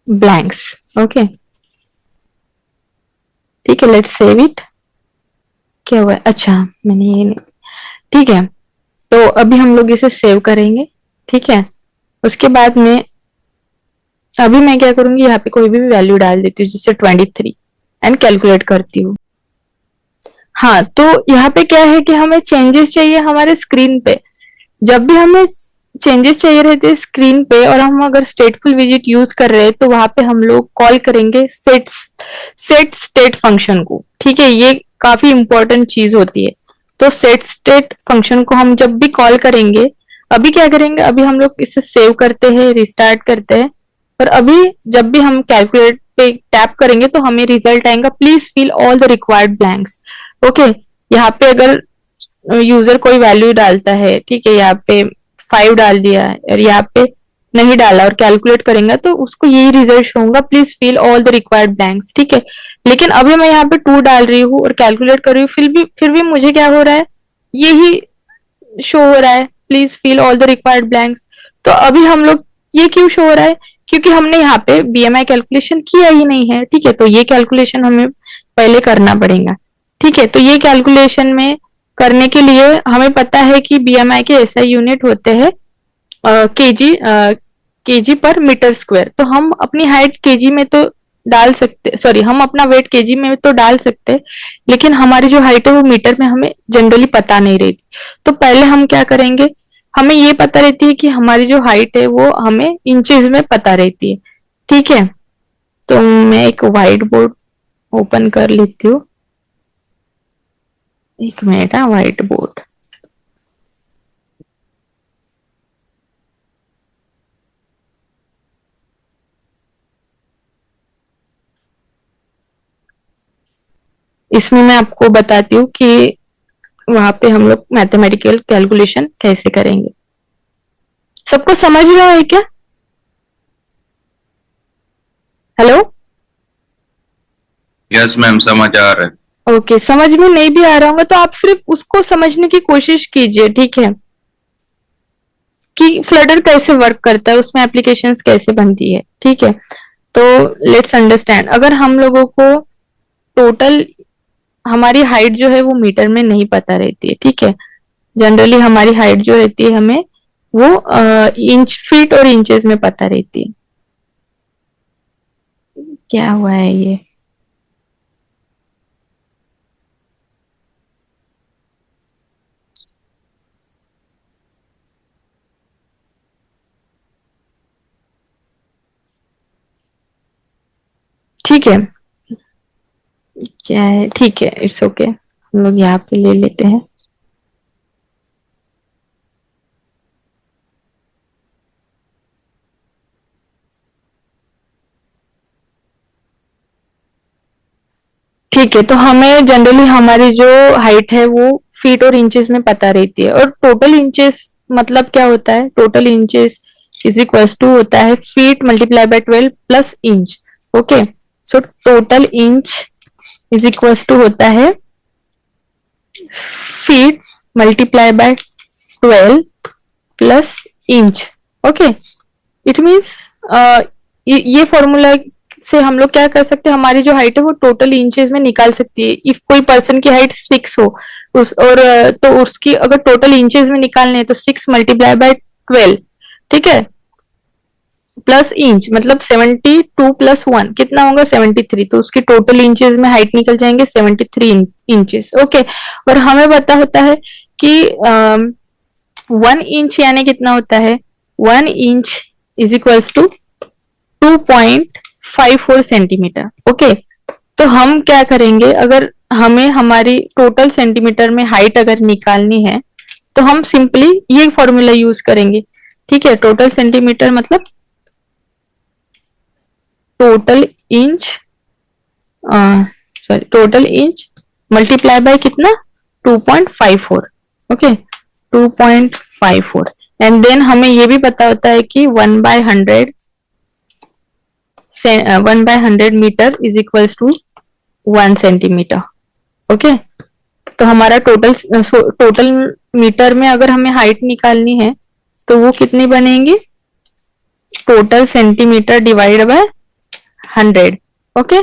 S1: blanks। Okay, ठीक है, लेट्स सेव इट। क्या हुआ? अच्छा, मैंने ये नहीं, ठीक है। तो अभी हम लोग इसे सेव करेंगे। ठीक है, उसके बाद में अभी मैं क्या करूंगी, यहाँ पे कोई भी वैल्यू डाल देती हूँ, जैसे 23 एंड कैलकुलेट करती हूँ। हाँ, तो यहाँ पे क्या है कि हमें चेंजेस चाहिए हमारे स्क्रीन पे। जब भी हमें चेंजेस चाहिए रहते हैं स्क्रीन पे और हम अगर स्टेटफुल विजिट यूज कर रहे हैं, तो वहां पे हम लोग कॉल करेंगे सेट स्टेट फंक्शन को। ठीक है, ये काफी इंपॉर्टेंट चीज होती है। तो सेट स्टेट फंक्शन को हम जब भी कॉल करेंगे, अभी क्या करेंगे, अभी हम लोग इसे सेव करते हैं, रिस्टार्ट करते हैं, और अभी जब भी हम कैलकुलेट पे टैप करेंगे तो हमें रिजल्ट आएगा, please fill all the required blanks. Okay, यहाँ पे अगर यूजर कोई वैल्यू डालता है, ठीक है, यहाँ पे 5 डाल दिया है और यहाँ पे नहीं डाला और कैलकुलेट करेंगे तो उसको यही रिजल्ट शो होगा, please fill all the required blanks. ठीक है, लेकिन अभी मैं यहाँ पे 2 डाल रही हूँ और कैलकुलेट कर रही हूँ, फिर भी मुझे क्या हो रहा है, यही शो हो रहा है, please fill all the required blanks. तो अभी हम लोग, ये क्यों शो हो रहा है? क्योंकि हमने यहाँ पे बीएमआई कैलकुलेशन किया ही नहीं है। ठीक है, तो ये कैलकुलेशन हमें पहले करना पड़ेगा। ठीक है, तो ये कैलकुलेशन में करने के लिए हमें पता है कि बीएमआई के एसआई यूनिट होते हैं केजी पर मीटर स्क्वायर। तो हम अपनी हाइट केजी में तो डाल सकते, सॉरी, हम अपना वेट केजी में तो डाल सकते, लेकिन हमारी जो हाइट है वो मीटर में हमें जनरली पता नहीं रहती। तो पहले हम क्या करेंगे, हमें ये पता रहती है कि हमारी जो हाइट है वो हमें इंचेस में पता रहती है। ठीक है, तो मैं एक व्हाइट बोर्ड ओपन कर लेती हूँ, एक मिनट। व्हाइट बोर्ड, इसमें मैं आपको बताती हूँ कि वहां पे हम लोग मैथमेटिकल कैलकुलेशन कैसे करेंगे। सबको समझ रहा है क्या? हेलो?
S2: यस मैम, समझ आ रहा है।
S1: ओके, समझ में नहीं भी आ रहा होगा तो आप सिर्फ उसको समझने की कोशिश कीजिए। ठीक है, कि फ्लटर कैसे वर्क करता है, उसमें एप्लीकेशंस कैसे बनती है। ठीक है, तो लेट्स अंडरस्टैंड। अगर हम लोगों को टोटल हमारी हाइट जो है वो मीटर में नहीं पता रहती है। ठीक है, जनरली हमारी हाइट जो रहती है हमें वो इंच, फीट और इंचेस में पता रहती है। क्या हुआ है ये? ठीक है, क्या है, ठीक है, इट्स ओके, हम लोग यहाँ पे ले लेते हैं। ठीक है, तो हमें जनरली हमारी जो हाइट है वो फीट और इंचेस में पता रहती है, और टोटल इंचेस मतलब क्या होता है, total inches is equal to होता है feet multiply by 12 plus inch. Okay, so total inch is equal to होता है feet multiply by 12 plus inch. Okay, it means ये फॉर्मूला से हम लोग क्या कर सकते हैं, हमारी जो हाइट है वो टोटल इंचेस में निकाल सकती है। इफ कोई पर्सन की हाइट 6 हो उस और तो उसकी अगर टोटल इंचेस में निकालने हैं तो 6 मल्टीप्लाई बाय 12, ठीक है, प्लस इंच मतलब 72 प्लस 1 कितना होगा 73, तो उसकी टोटल इंचेस में हाइट निकल जाएंगे 73 इंचेस। ओके, और हमें पता होता है कि 1 इंच यानी कितना होता है, 1 inch is equals to 2.54 centimetre. Okay, तो हम क्या करेंगे, अगर हमें हमारी टोटल सेंटीमीटर में हाइट अगर निकालनी है तो हम सिंपली ये फॉर्मूला यूज करेंगे। ठीक है, टोटल सेंटीमीटर मतलब total inch, sorry total inch multiply bye कितना 2.54। ओके, 2.54 एंड देन हमें ये भी पता होता है कि 1/100 metre is equals to 1 centimetre. Okay, तो हमारा टोटल मीटर में अगर हमें हाइट निकालनी है तो वो कितनी बनेगी, total centimetre divide by 100। Okay,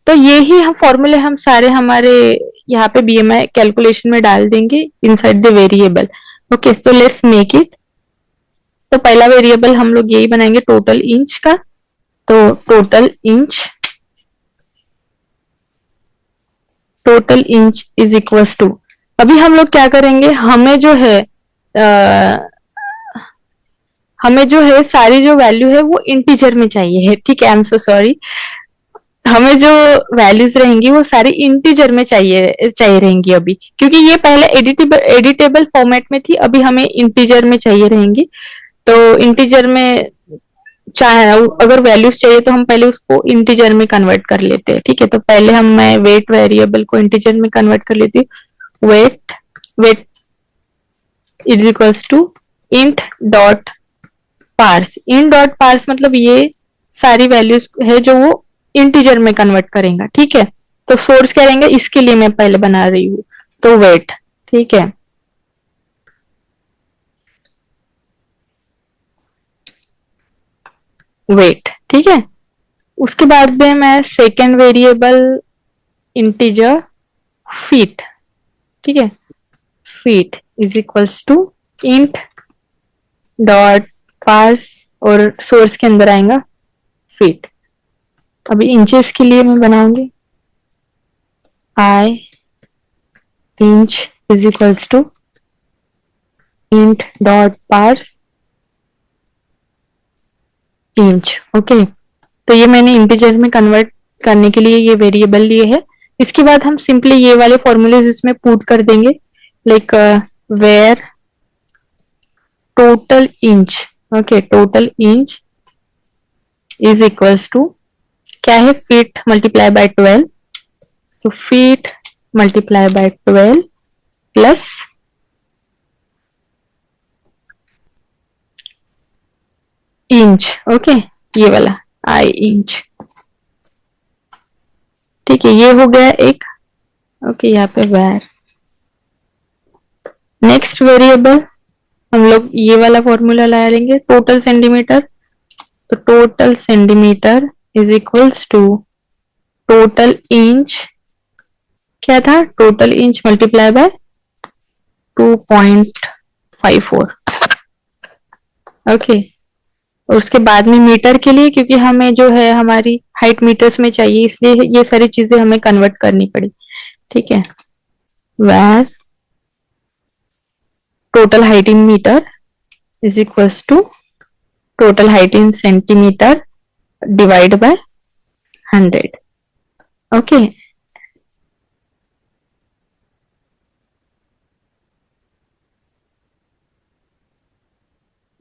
S1: तो ये ही हम फॉर्मूले हम सारे हमारे यहाँ पे बीएमआई कैलकुलेशन में डाल देंगे inside the variable. Okay, so let's make it. तो पहला वेरिएबल हम लोग यही बनाएंगे टोटल इंच का, तो total inch is equals to, अभी हम लोग क्या करेंगे, हमें जो है सारी जो वैल्यू है वो इंटीजर में चाहिए है। ठीक है, आई एम सो सॉरी, हमें जो वैल्यूज रहेंगी वो सारी इंटीजर में चाहिए रहेंगी अभी, क्योंकि ये पहले एडिटेबल फॉर्मेट में थी, अभी हमें इंटीजर में चाहिए रहेंगी। तो इंटीजर में चाहे अगर वैल्यूज चाहिए तो हम पहले उसको इंटीजर में कन्वर्ट कर लेते हैं। ठीक है, तो पहले मैं वेट वेरिएबल को इंटीजर में कन्वर्ट कर लेती हूँ। Weight is equals to int dot parse मतलब ये सारी वैल्यूज है जो वो इंटीजर में कन्वर्ट करेगा। ठीक है, तो सोर्स क्या रहेंगे, इसके लिए मैं पहले बना रही हूँ, तो वेट। ठीक है, वेट। ठीक है, उसके बाद में मैं सेकेंड वेरिएबल इंटीजर फीट। ठीक है, feet is equals to int dot parse, और सोर्स के अंदर आएगा फीट। अभी इंचेस के लिए मैं बनाऊंगी I inch is equals to int dot parse inch. Okay, तो ये मैंने इंटीजर में कन्वर्ट करने के लिए ये वेरिएबल लिए है। इसके बाद हम सिंपली ये वाले फॉर्मूलेज इसमें पुट कर देंगे, like where total inch. Okay, total inch is equals to क्या है, फीट मल्टीप्लाई बाय 12, तो feet multiply by 12 plus inch. Okay, ये वाला आई इंच। ठीक है, ये हो गया एक। ओके, यहाँ पे वेयर नेक्स्ट वेरिएबल हम लोग ये वाला फॉर्मूला लगा लेंगे, टोटल सेंटीमीटर। तो total centimetre is equals to total inch, क्या था, total inch multiply by 2.54। Okay, और उसके बाद में मीटर के लिए, क्योंकि हमें जो है हमारी हाइट मीटर्स में चाहिए, इसलिए ये सारी चीजें हमें कन्वर्ट करनी पड़ी। ठीक है, where total height in metre is equals to total height in centimetre divide by 100। Okay,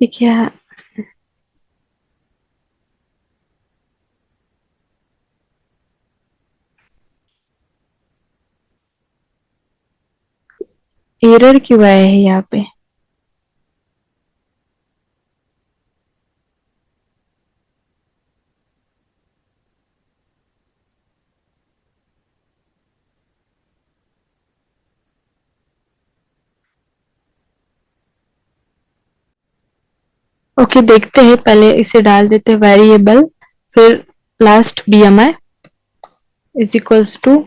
S1: ठीक है, एरर क्यों आया है यहाँ पे, ओके देखते हैं, पहले इसे डाल देते हैं वेरिएबल, फिर last BMI is equals to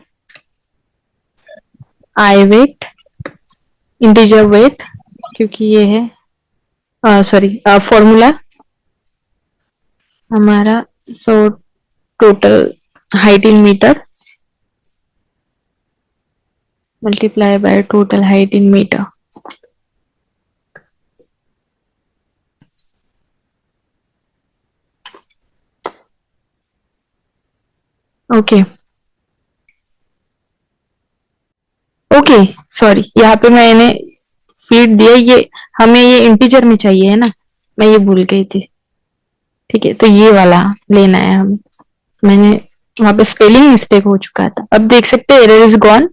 S1: आई वेट इंटीजर वेट, क्योंकि ये है सॉरी फॉर्मूला हमारा। So total height in metre multiply by total height in metre. Okay okay, sorry, यहाँ पे मैंने फीट दिया, ये हमें ये इंटीजर में चाहिए है ना, मैं ये भूल गई थी। ठीक है, तो ये वाला लेना है हमें, मैंने वहां पे स्पेलिंग मिस्टेक हो चुका था। अब देख सकते हैं एरर इज गॉन।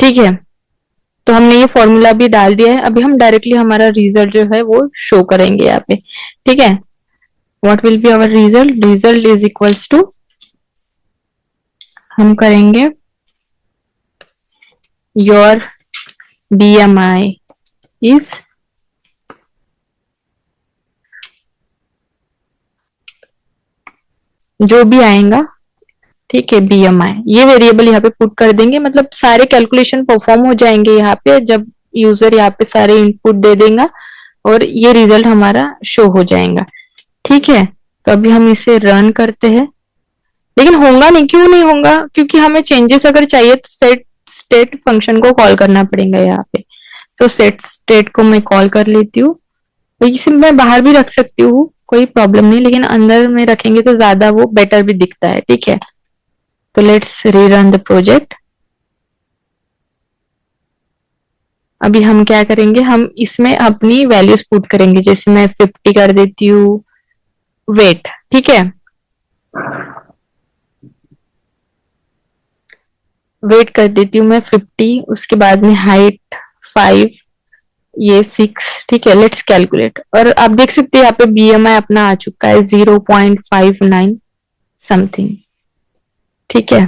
S1: ठीक है, तो हमने ये फॉर्मूला भी डाल दिया है। अभी हम डायरेक्टली हमारा रिजल्ट जो है वो शो करेंगे यहाँ पे, ठीक है। What will be our result? Result is equals to, हम करेंगे योर BMI इज जो भी आएगा, ठीक है, BMI ये वेरिएबल यहाँ पे पुट कर देंगे, मतलब सारे कैलकुलेशन परफॉर्म हो जाएंगे यहाँ पे जब यूजर यहाँ पे सारे इनपुट दे देगा और ये रिजल्ट हमारा शो हो जाएगा, ठीक है। तो अभी हम इसे रन करते हैं, लेकिन होगा नहीं, क्यों नहीं होगा? क्योंकि हमें चेंजेस अगर चाहिए तो सेट स्टेट फंक्शन को कॉल करना पड़ेगा यहाँ पे। तो सेट स्टेट को मैं कॉल कर लेती हूँ, तो इसे मैं बाहर भी रख सकती हूँ, कोई प्रॉब्लम नहीं, लेकिन अंदर में रखेंगे तो ज्यादा वो बेटर भी दिखता है, ठीक है। तो लेट्स रीरन द प्रोजेक्ट। अभी हम क्या करेंगे, हम इसमें अपनी वैल्यूज पुट करेंगे, जैसे मैं 50 कर देती हूँ वेट, ठीक है। वेट कर देती हूँ मैं 50, उसके बाद में हाइट 5, ये 6, ठीक है। लेट्स कैलकुलेट, और आप देख सकते हैं यहाँ पे BMI अपना आ चुका है 0.59 समथिंग, ठीक है।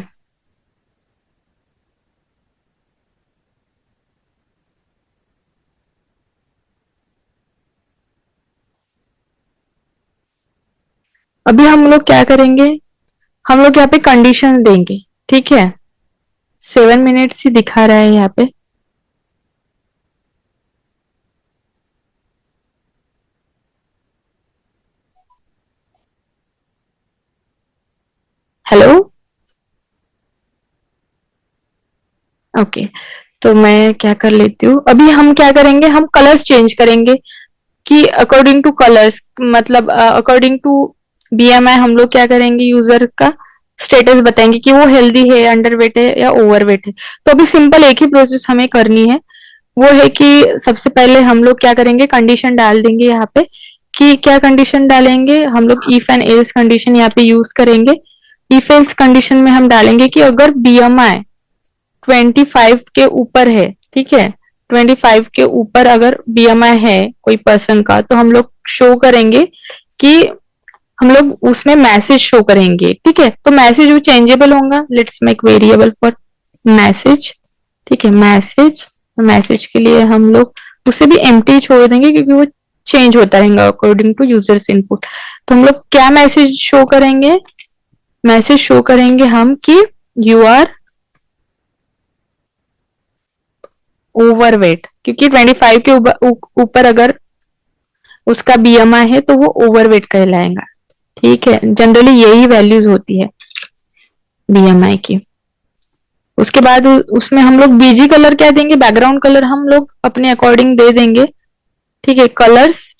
S1: अभी हम लोग क्या करेंगे, हम लोग यहाँ पे कंडीशन देंगे, ठीक है। 7 मिनट्स ही दिखा रहा है यहाँ पे। Hello, okay. तो मैं क्या कर लेती हूँ, अभी हम क्या करेंगे, हम कलर्स चेंज करेंगे कि अकॉर्डिंग टू कलर्स, मतलब अकॉर्डिंग टू BMI हम लोग क्या करेंगे, यूजर का स्टेटस बताएंगे कि वो हेल्दी है, अंडरवेट है या ओवरवेट है। तो अभी सिंपल एक ही प्रोसेस हमें करनी है, वो है कि सबसे पहले हम लोग क्या करेंगे, कंडीशन डाल देंगे यहाँ पे। कि क्या कंडीशन डालेंगे हम लोग, इफ एंड एल्स कंडीशन यहाँ पे यूज करेंगे। इफ एल्स कंडीशन में हम डालेंगे कि अगर BMI 25 के ऊपर है, ठीक है, 25 के ऊपर अगर BMI है कोई पर्सन का, तो हम लोग शो करेंगे कि हम लोग उसमें मैसेज शो करेंगे, ठीक है। तो मैसेज वो चेंजेबल होगा, let's make variable for message, ठीक है। मैसेज, मैसेज के लिए हम लोग उसे भी एम्प्टी छोड़ देंगे क्योंकि वो चेंज होता रहेगा अकॉर्डिंग टू यूजर्स इनपुट। तो हम लोग क्या मैसेज शो करेंगे, मैसेज शो करेंगे हम कि यू आर ओवरवेट, क्योंकि 25 के ऊपर अगर उसका BMI है तो वो ओवरवेट कहलाएगा, ठीक है। जनरली यही वैल्यूज होती है BMI की। उसके बाद उसमें हम लोग BG कलर क्या देंगे, बैकग्राउंड कलर हम लोग अपने अकॉर्डिंग दे देंगे, ठीक है। कलर्स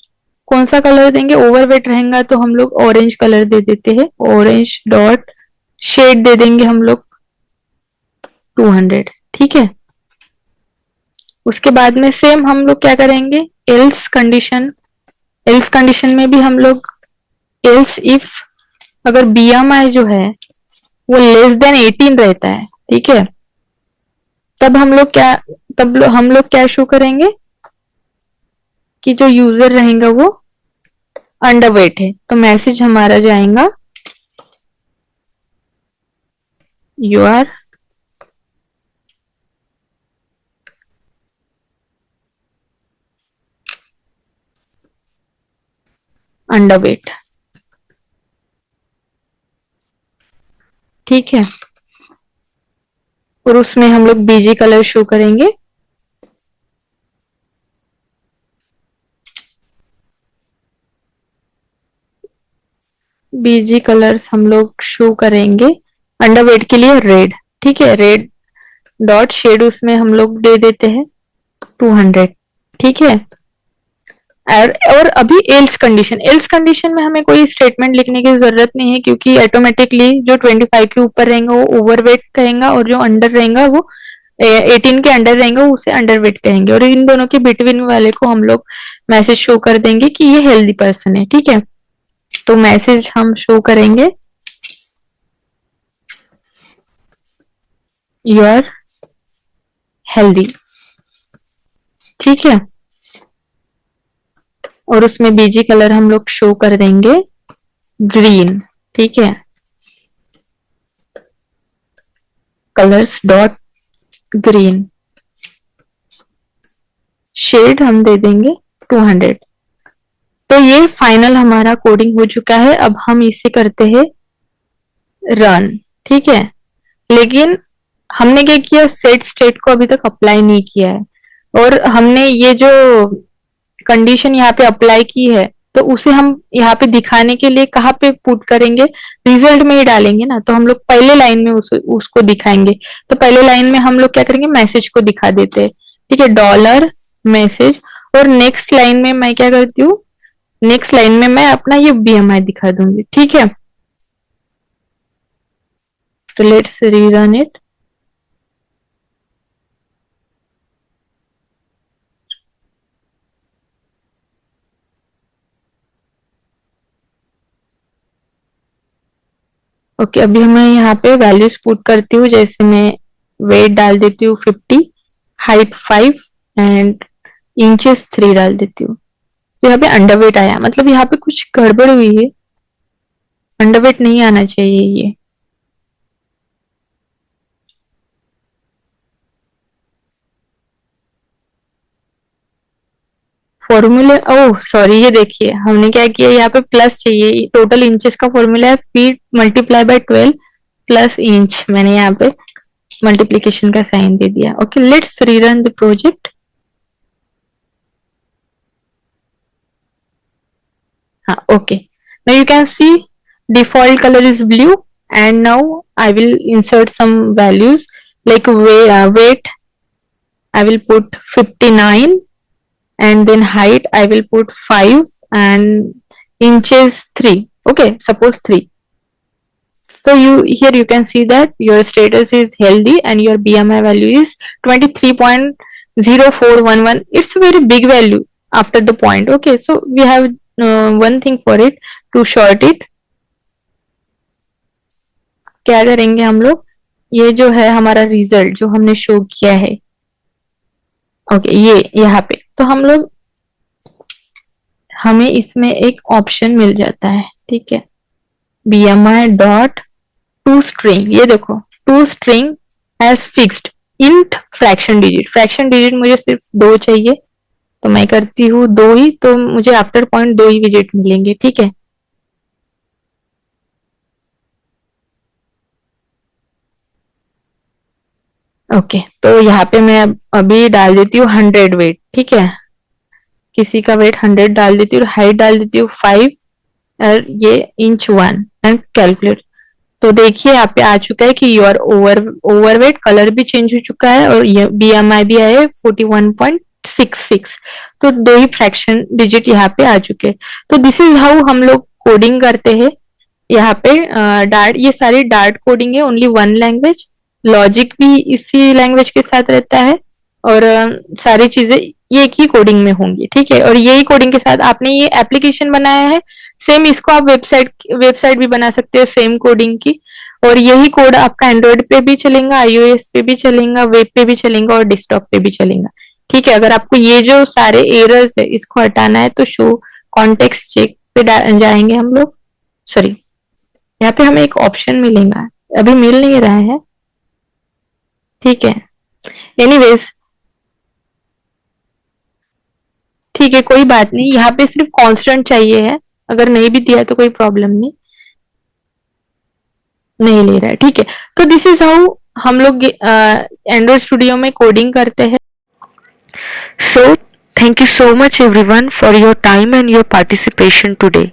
S1: कौन सा कलर देंगे, ओवरवेट रहेगा तो हम लोग ऑरेंज कलर दे देते हैं, ऑरेंज डॉट शेड दे देंगे हम लोग 200, ठीक है। उसके बाद में सेम हम लोग क्या करेंगे, एल्स कंडीशन, एल्स कंडीशन में भी हम लोग एल्स इफ अगर BMI जो है वो लेस देन 18 रहता है, ठीक है, तब हम लोग क्या, हम लोग क्या शो करेंगे कि जो यूजर रहेगा वो अंडरवेट है। तो मैसेज हमारा जाएगा यू आर अंडरवेट, ठीक है। और उसमें हम लोग BG कलर शो करेंगे, BG कलर्स हम लोग शो करेंगे अंडरवेट के लिए रेड, ठीक है। रेड डॉट शेड उसमें हम लोग दे देते हैं 200, ठीक है। और अभी एल्स कंडीशन, एल्स कंडीशन में हमें कोई स्टेटमेंट लिखने की जरूरत नहीं है क्योंकि ऑटोमेटिकली जो 25 के ऊपर रहेगा वो ओवरवेट कहेगा और जो अंडर रहेगा वो 18 के अंडर रहेगा उसे अंडरवेट कहेंगे, और इन दोनों के बिटवीन वाले को हम लोग मैसेज शो कर देंगे कि ये हेल्दी पर्सन है, ठीक है। तो मैसेज हम शो करेंगे यू आर हेल्दी, ठीक है, और उसमें बीजी कलर हम लोग शो कर देंगे ग्रीन, ठीक है, कलर्स डॉट ग्रीन, शेड हम दे देंगे 200। तो ये फाइनल हमारा कोडिंग हो चुका है। अब हम इसे करते हैं रन, ठीक है। लेकिन हमने क्या किया, सेट स्टेट को अभी तक अप्लाई नहीं किया है, और हमने ये जो कंडीशन यहाँ पे अप्लाई की है तो उसे हम यहाँ पे दिखाने के लिए कहाँ पे पुट करेंगे, रिजल्ट में ही डालेंगे ना। तो हम लोग पहले लाइन में उसको दिखाएंगे। तो पहले लाइन में हम लोग क्या करेंगे, मैसेज को दिखा देते हैं, ठीक है, डॉलर मैसेज। और नेक्स्ट लाइन में मैं क्या करती हूँ, नेक्स्ट लाइन में मैं अपना ये BMI दिखा दूंगी, ठीक है। तो लेट्स रीरन इट। ओके, अभी मैं यहाँ पे वैल्यूज पुट करती हूँ। जैसे मैं वेट डाल देती हूँ 50, हाइट 5 एंड इंचेस 3 डाल देती हूँ। तो यहाँ पे अंडरवेट आया, मतलब यहाँ पे कुछ गड़बड़ हुई है, अंडरवेट नहीं आना चाहिए ये। फॉर्मूले, ओह सॉरी, ये देखिए हमने क्या किया, यहाँ पे प्लस चाहिए। टोटल इंचेस का फॉर्मूला है feet multiply by 12 plus inch, मैंने यहाँ पे मल्टीप्लीकेशन का साइन दे दिया। Okay, let's rerun the project. हाँ, okay, now you can see default color is blue, and now I will insert some values like weight I will put 59, and then height I will put 5 and inches 3. Okay, suppose 3. So here you can see that your status is healthy and your BMI value is 23.0411. It's a very big value after the point. Okay, so we have one thing for it to short it. क्या करेंगे हम लोग, ये जो है हमारा result जो हमने शो किया है, ओके, ये यहाँ पे तो हम लोग, हमें इसमें एक ऑप्शन मिल जाता है, ठीक है, BMI डॉट टू स्ट्रिंग। ये देखो, to string as fixed int fraction digit. Fraction digit मुझे सिर्फ 2 चाहिए, तो मैं करती हूँ 2 ही, तो मुझे आफ्टर पॉइंट 2 ही डिजिट मिलेंगे, ठीक है। ओके, तो यहाँ पे मैं अभी डाल देती हूँ 100 वेट, ठीक है, किसी का वेट 100 डाल देती हूँ, हाइट डाल देती हूँ 5 और ये इंच 1 एंड कैलकुलेट। तो देखिए यहाँ पे आ चुका है कि यू आर ओवरवेट, कलर भी चेंज हो चुका है और ये BMI भी आया है 41.66। तो 2 ही फ्रैक्शन डिजिट यहाँ पे आ चुके हैं। तो दिस इज हाउ हम लोग कोडिंग करते हैं। यहाँ पे डार्ट, ये सारी डार्ट कोडिंग है, ओनली 1 लैंग्वेज, लॉजिक भी इसी लैंग्वेज के साथ रहता है, और सारी चीजें ये एक ही कोडिंग में होंगी, ठीक है। और यही कोडिंग के साथ आपने ये एप्लीकेशन बनाया है, सेम इसको आप वेबसाइट भी बना सकते हैं सेम कोडिंग की। और यही कोड आपका एंड्रॉइड पे भी चलेगा, iOS पे भी चलेगा, वेब पे भी चलेगा और डेस्कटॉप पे भी चलेगा, ठीक है। अगर आपको ये जो सारे एरर्स है इसको हटाना है तो शो कॉन्टेक्स्ट चेक पे जाएंगे हम लोग। सॉरी, यहाँ पे हमें एक ऑप्शन मिलेगा, अभी मिल नहीं रहा है, ठीक है। एनीवेज, ठीक है, कोई बात नहीं, यहाँ पे सिर्फ कांस्टेंट चाहिए है, अगर नहीं भी दिया तो कोई प्रॉब्लम नहीं, नहीं ले रहा है, ठीक है। तो दिस इज हाउ हम लोग एंड्रॉइड स्टूडियो में कोडिंग करते हैं। So thank you so much everyone for your time and your participation today.